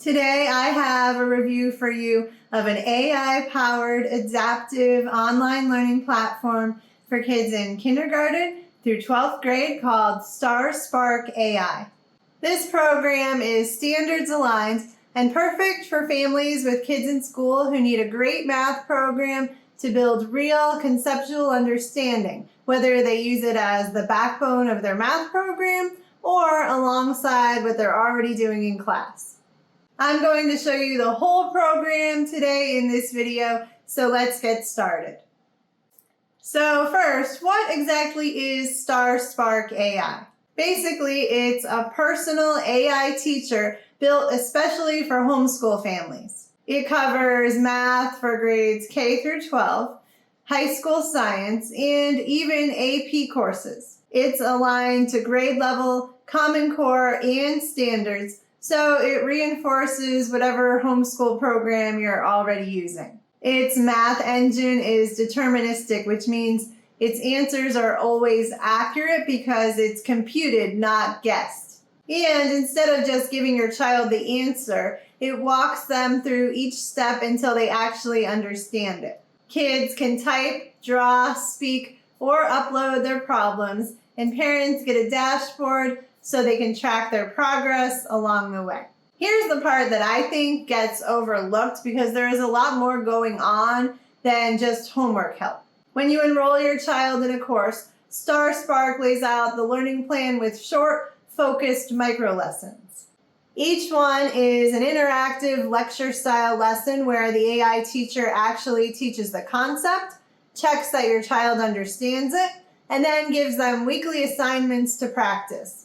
Today I have a review for you of an AI-powered adaptive online learning platform for kids in kindergarten through 12th grade called Spark AI. This program is standards aligned and perfect for families with kids in school who need a great math program to build real conceptual understanding, whether they use it as the backbone of their math program or alongside what they're already doing in class. I'm going to show you the whole program today in this video, so let's get started. So first, what exactly is Spark AI? Basically, it's a personal AI teacher built especially for homeschool families. It covers math for grades K through 12, high school science, and even AP courses. It's aligned to grade level, Common Core, and standards, so it reinforces whatever homeschool program you're already using. Its math engine is deterministic, which means its answers are always accurate because it's computed, not guessed. And instead of just giving your child the answer, it walks them through each step until they actually understand it. Kids can type, draw, speak, or upload their problems, and parents get a dashboard so they can track their progress along the way. Here's the part that I think gets overlooked because there is a lot more going on than just homework help. When you enroll your child in a course, Spark lays out the learning plan with short, focused micro lessons. Each one is an interactive lecture-style lesson where the AI teacher actually teaches the concept, checks that your child understands it, and then gives them weekly assignments to practice.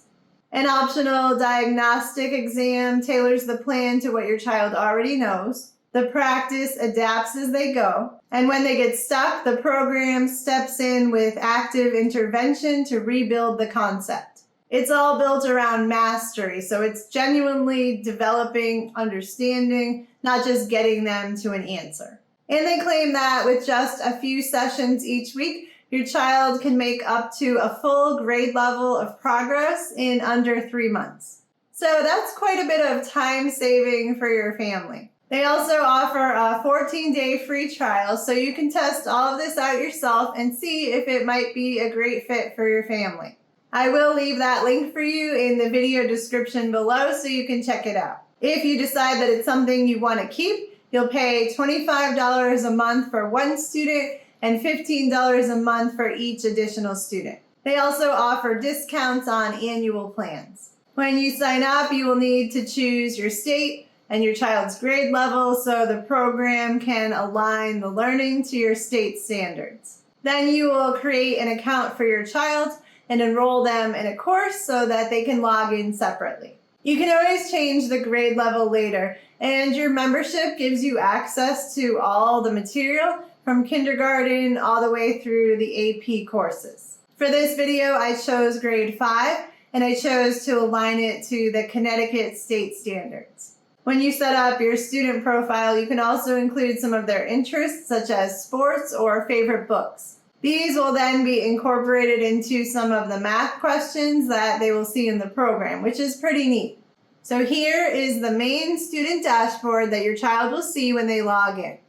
An optional diagnostic exam tailors the plan to what your child already knows. The practice adapts as they go. And when they get stuck, the program steps in with active intervention to rebuild the concept. It's all built around mastery, so it's genuinely developing understanding, not just getting them to an answer. And they claim that with just a few sessions each week, your child can make up to a full grade level of progress in under 3 months. So that's quite a bit of time saving for your family. They also offer a 14-day free trial, so you can test all of this out yourself and see if it might be a great fit for your family. I will leave that link for you in the video description below so you can check it out. If you decide that it's something you want to keep, you'll pay $25 a month for one student and $15 a month for each additional student. They also offer discounts on annual plans. When you sign up, you will need to choose your state and your child's grade level so the program can align the learning to your state standards. Then you will create an account for your child and enroll them in a course so that they can log in separately. You can always change the grade level later, and your membership gives you access to all the material from kindergarten all the way through the AP courses. For this video, I chose grade 5, and I chose to align it to the Connecticut state standards. When you set up your student profile, you can also include some of their interests, such as sports or favorite books. These will then be incorporated into some of the math questions that they will see in the program, which is pretty neat. So here is the main student dashboard that your child will see when they log in.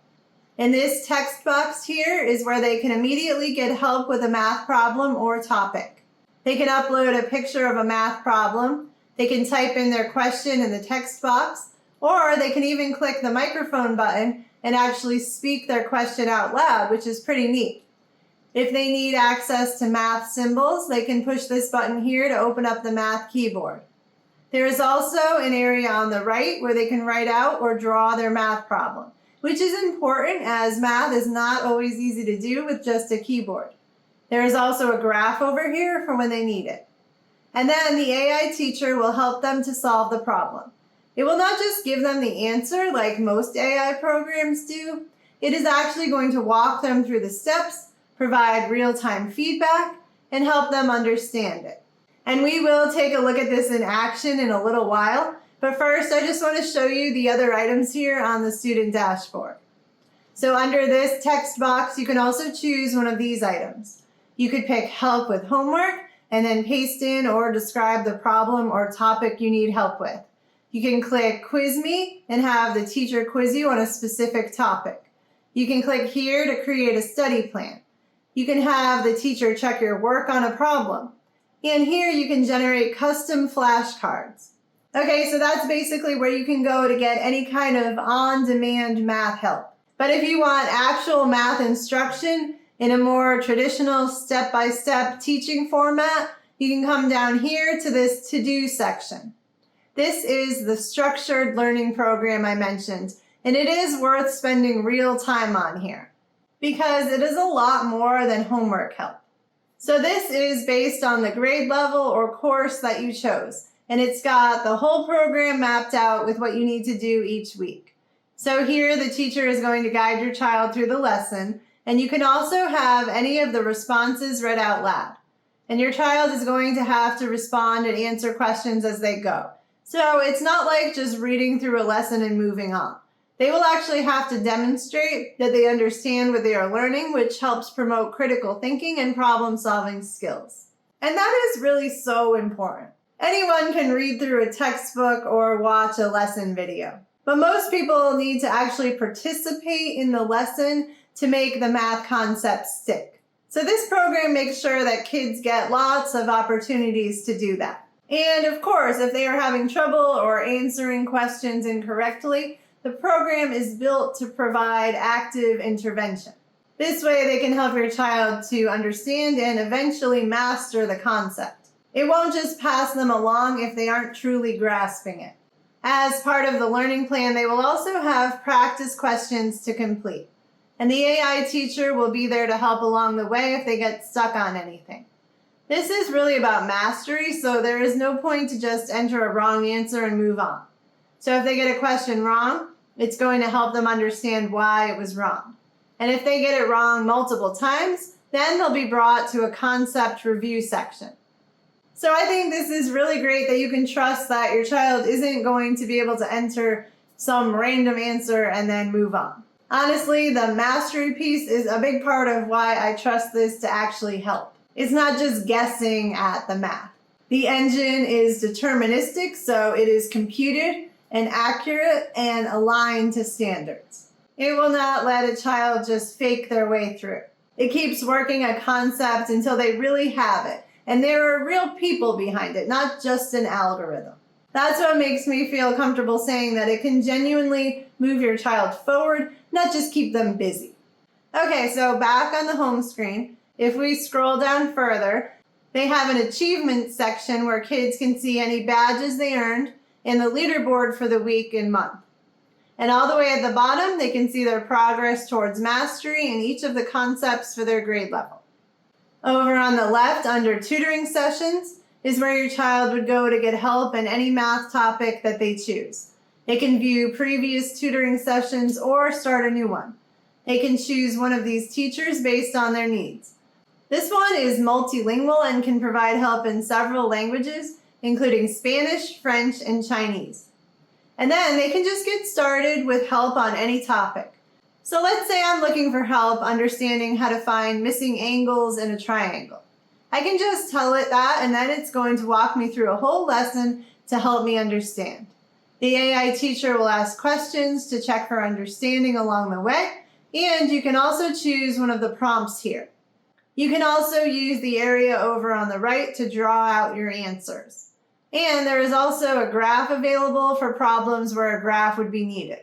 In this text box here is where they can immediately get help with a math problem or topic. They can upload a picture of a math problem, they can type in their question in the text box, or they can even click the microphone button and actually speak their question out loud, which is pretty neat. If they need access to math symbols, they can push this button here to open up the math keyboard. There is also an area on the right where they can write out or draw their math problem, which is important as math is not always easy to do with just a keyboard. There is also a graph over here for when they need it. And then the AI teacher will help them to solve the problem. It will not just give them the answer like most AI programs do. It is actually going to walk them through the steps, provide real-time feedback, and help them understand it. And we will take a look at this in action in a little while, but first I just want to show you the other items here on the student dashboard. So under this text box, you can also choose one of these items. You could pick help with homework and then paste in or describe the problem or topic you need help with. You can click Quiz Me and have the teacher quiz you on a specific topic. You can click here to create a study plan. You can have the teacher check your work on a problem. And here you can generate custom flashcards. Okay, so that's basically where you can go to get any kind of on-demand math help. But if you want actual math instruction in a more traditional step-by-step teaching format, you can come down here to this to-do section. This is the structured learning program I mentioned, and it is worth spending real time on here because it is a lot more than homework help. So this is based on the grade level or course that you chose, and it's got the whole program mapped out with what you need to do each week. So here the teacher is going to guide your child through the lesson, and you can also have any of the responses read out loud. And your child is going to have to respond and answer questions as they go. So it's not like just reading through a lesson and moving on. They will actually have to demonstrate that they understand what they are learning, which helps promote critical thinking and problem-solving skills. And that is really so important. Anyone can read through a textbook or watch a lesson video. But most people need to actually participate in the lesson to make the math concepts stick. So this program makes sure that kids get lots of opportunities to do that. And of course, if they are having trouble or answering questions incorrectly, the program is built to provide active intervention. This way they can help your child to understand and eventually master the concept. It won't just pass them along if they aren't truly grasping it. As part of the learning plan, they will also have practice questions to complete. And the AI teacher will be there to help along the way if they get stuck on anything. This is really about mastery, so there is no point to just enter a wrong answer and move on. So if they get a question wrong, it's going to help them understand why it was wrong. And if they get it wrong multiple times, then they'll be brought to a concept review section. So I think this is really great that you can trust that your child isn't going to be able to enter some random answer and then move on. Honestly, the mastery piece is a big part of why I trust this to actually help. It's not just guessing at the math. The engine is deterministic, so it is computed and accurate and aligned to standards. It will not let a child just fake their way through. It keeps working a concept until they really have it. And there are real people behind it, not just an algorithm. That's what makes me feel comfortable saying that it can genuinely move your child forward, not just keep them busy. Okay, so back on the home screen, if we scroll down further, they have an achievement section where kids can see any badges they earned and the leaderboard for the week and month. And all the way at the bottom, they can see their progress towards mastery in each of the concepts for their grade level. Over on the left, under tutoring sessions, is where your child would go to get help in any math topic that they choose. They can view previous tutoring sessions or start a new one. They can choose one of these teachers based on their needs. This one is multilingual and can provide help in several languages, including Spanish, French, and Chinese. And then they can just get started with help on any topic. So let's say I'm looking for help understanding how to find missing angles in a triangle. I can just tell it that, and then it's going to walk me through a whole lesson to help me understand. The AI teacher will ask questions to check for understanding along the way, and you can also choose one of the prompts here. You can also use the area over on the right to draw out your answers. And there is also a graph available for problems where a graph would be needed.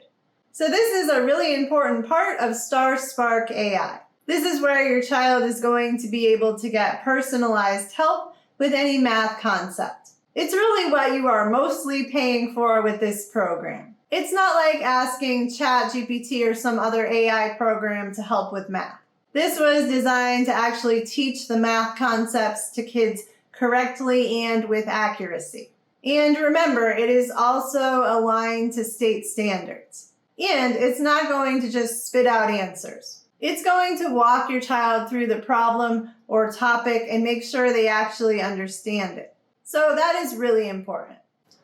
So this is a really important part of Spark AI. This is where your child is going to be able to get personalized help with any math concept. It's really what you are mostly paying for with this program. It's not like asking ChatGPT or some other AI program to help with math. This was designed to actually teach the math concepts to kids correctly and with accuracy. And remember, it is also aligned to state standards. And it's not going to just spit out answers. It's going to walk your child through the problem or topic and make sure they actually understand it. So that is really important.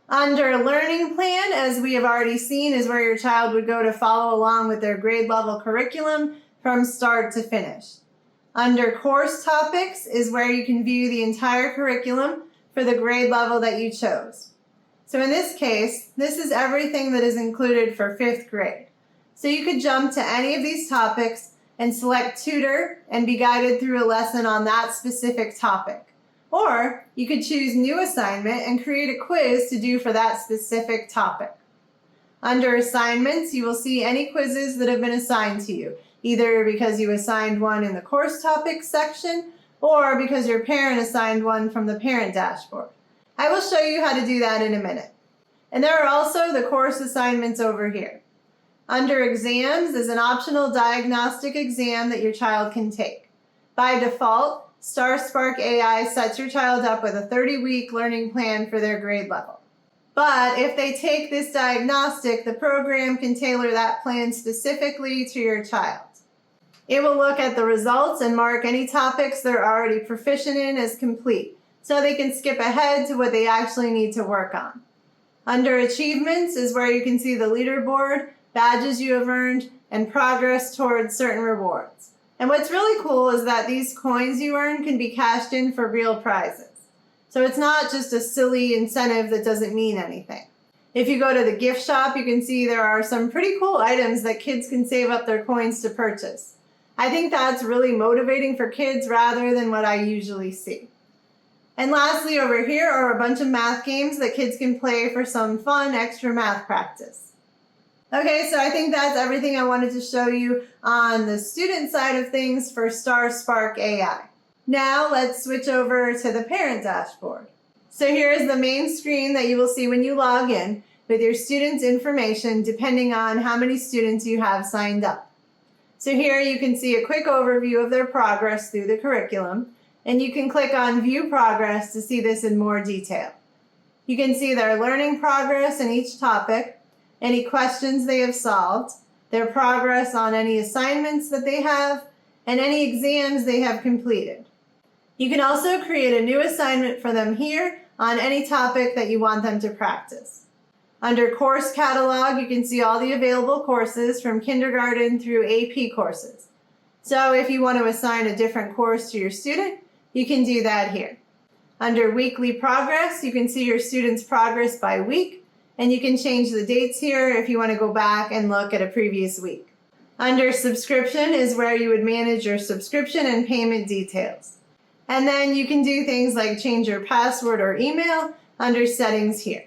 Under Learning Plan, as we have already seen, is where your child would go to follow along with their grade level curriculum from start to finish. Under Course Topics is where you can view the entire curriculum for the grade level that you chose. So in this case, this is everything that is included for 5th grade. So you could jump to any of these topics and select tutor and be guided through a lesson on that specific topic. Or you could choose new assignment and create a quiz to do for that specific topic. Under assignments, you will see any quizzes that have been assigned to you, either because you assigned one in the course topics section or because your parent assigned one from the parent dashboard. I will show you how to do that in a minute. And there are also the course assignments over here. Under exams is an optional diagnostic exam that your child can take. By default, StarSpark AI sets your child up with a 30-week learning plan for their grade level. But if they take this diagnostic, the program can tailor that plan specifically to your child. It will look at the results and mark any topics they're already proficient in as complete, so they can skip ahead to what they actually need to work on. Under achievements is where you can see the leaderboard, badges you have earned, and progress towards certain rewards. And what's really cool is that these coins you earn can be cashed in for real prizes. So it's not just a silly incentive that doesn't mean anything. If you go to the gift shop, you can see there are some pretty cool items that kids can save up their coins to purchase. I think that's really motivating for kids rather than what I usually see. And lastly, over here are a bunch of math games that kids can play for some fun extra math practice. Okay, so I think that's everything I wanted to show you on the student side of things for StarSpark AI. Now let's switch over to the parent dashboard. So here's the main screen that you will see when you log in with your students' information depending on how many students you have signed up. So here you can see a quick overview of their progress through the curriculum, and you can click on View Progress to see this in more detail. You can see their learning progress in each topic, any questions they have solved, their progress on any assignments that they have, and any exams they have completed. You can also create a new assignment for them here on any topic that you want them to practice. Under Course Catalog, you can see all the available courses from kindergarten through AP courses. So if you want to assign a different course to your student, you can do that here. Under Weekly Progress, you can see your student's progress by week, and you can change the dates here if you want to go back and look at a previous week. Under Subscription is where you would manage your subscription and payment details. And then you can do things like change your password or email under Settings here.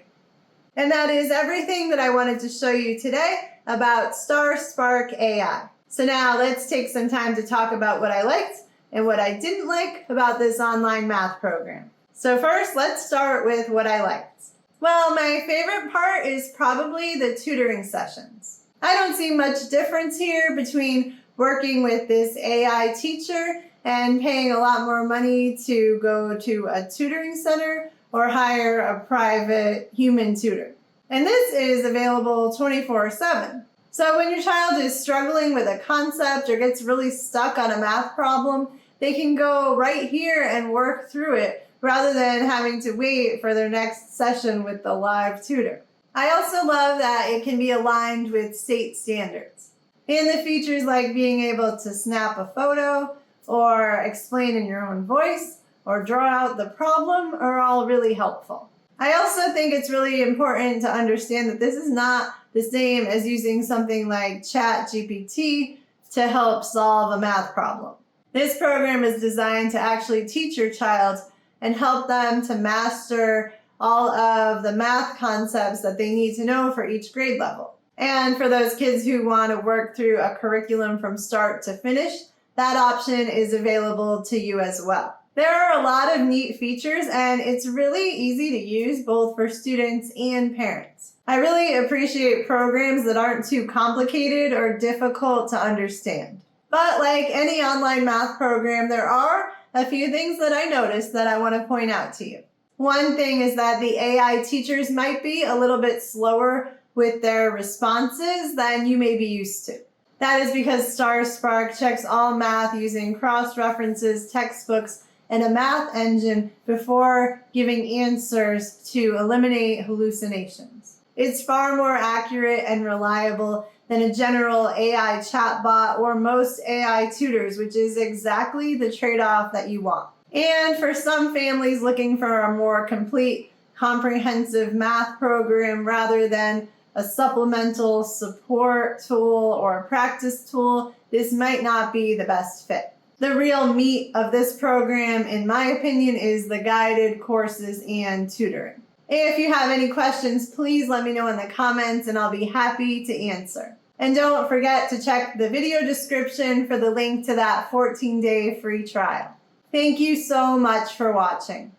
And that is everything that I wanted to show you today about StarSpark AI. So now let's take some time to talk about what I liked and what I didn't like about this online math program. So first, let's start with what I liked. Well, my favorite part is probably the tutoring sessions. I don't see much difference here between working with this AI teacher and paying a lot more money to go to a tutoring center or hire a private human tutor. And this is available 24/7. So when your child is struggling with a concept or gets really stuck on a math problem, they can go right here and work through it rather than having to wait for their next session with the live tutor. I also love that it can be aligned with state standards. And the features like being able to snap a photo or explain in your own voice or draw out the problem are all really helpful. I also think it's really important to understand that this is not the same as using something like ChatGPT to help solve a math problem. This program is designed to actually teach your child and help them to master all of the math concepts that they need to know for each grade level. And for those kids who want to work through a curriculum from start to finish, that option is available to you as well. There are a lot of neat features, and it's really easy to use both for students and parents. I really appreciate programs that aren't too complicated or difficult to understand. But like any online math program, there are a few things that I noticed that I want to point out to you. One thing is that the AI teachers might be a little bit slower with their responses than you may be used to. That is because StarSpark checks all math using cross-references, textbooks, and a math engine before giving answers to eliminate hallucinations. It's far more accurate and reliable than a general AI chatbot or most AI tutors, which is exactly the trade-off that you want. And for some families looking for a more complete comprehensive math program rather than a supplemental support tool or a practice tool, this might not be the best fit. The real meat of this program, in my opinion, is the guided courses and tutoring. If you have any questions, please let me know in the comments and I'll be happy to answer. And don't forget to check the video description for the link to that 14-day free trial. Thank you so much for watching.